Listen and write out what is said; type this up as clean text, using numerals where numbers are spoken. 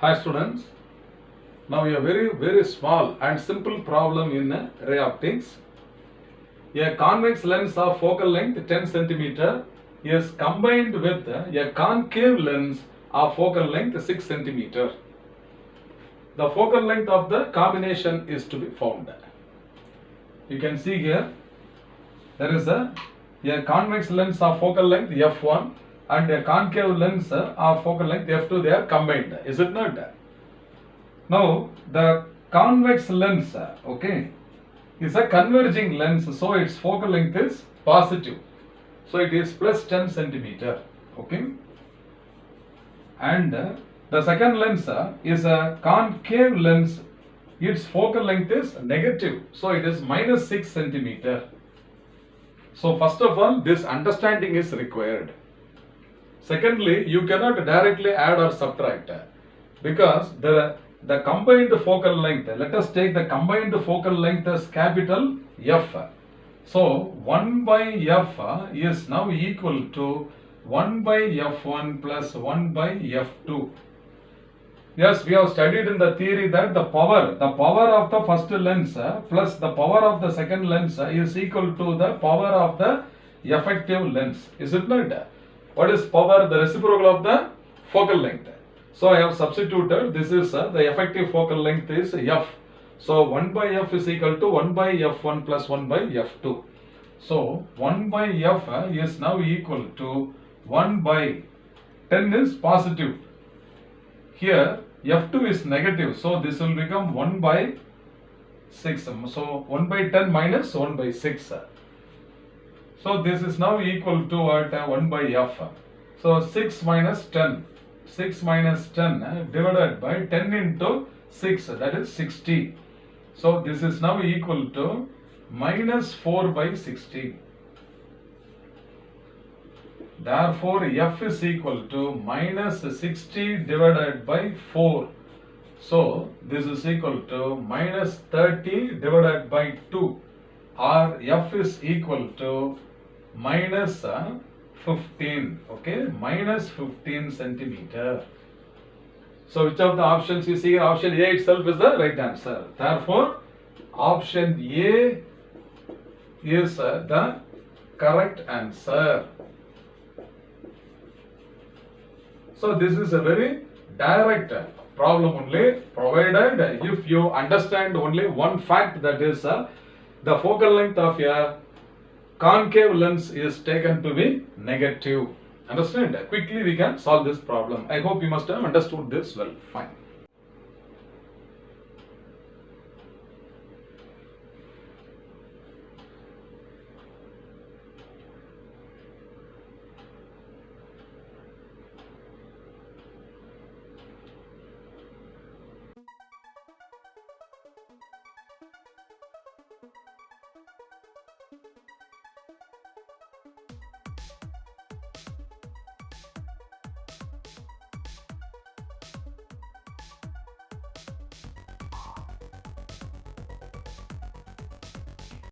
Hi students, now a very small and simple problem in ray optics. A convex lens of focal length 10 cm is combined with a concave lens of focal length 6 cm. The focal length of the combination is to be found. You can see here there is a convex lens of focal length f1 and a concave lens of focal length f2, they are combined, is it not? Now the convex lens is a converging lens, so its focal length is positive, so it is plus 10 cm. And the second lens is a concave lens, its focal length is negative, so it is minus 6 cm. So first of all, this understanding is required. Secondly, you cannot directly add or subtract because the combined focal length, let us take the combined focal length as capital F. So 1 by F is now equal to 1 by F1 plus 1 by F2. Yes, we have studied in the theory that the power of the first lens plus the power of the second lens is equal to the power of the effective lens. Is it not? What is power? The reciprocal of the focal length. So I have substituted, this is the effective focal length is F. So 1 by F is equal to 1 by F1 plus 1 by F2. So 1 by F is now equal to 1 by 10 is positive. Here F2 is negative, so this will become 1 by 6. So 1 by 10 minus 1 by 6. So this is now equal to what? 1 by F. So 6 minus 10. 6 minus 10 divided by 10 into 6, that is 60. So this is now equal to minus 4 by 60. Therefore, F is equal to minus 60 divided by 4. So this is equal to minus 30 divided by 2, or F is equal to minus 15, minus 15 centimeter. So which of the options you see? Option A itself is the right answer. Therefore, option A is the correct answer. So this is a very direct problem only, provided if you understand only one fact, that is the focal length of a concave lens is taken to be negative. Understand? Quickly we can solve this problem. I hope you must have understood this well. Fine.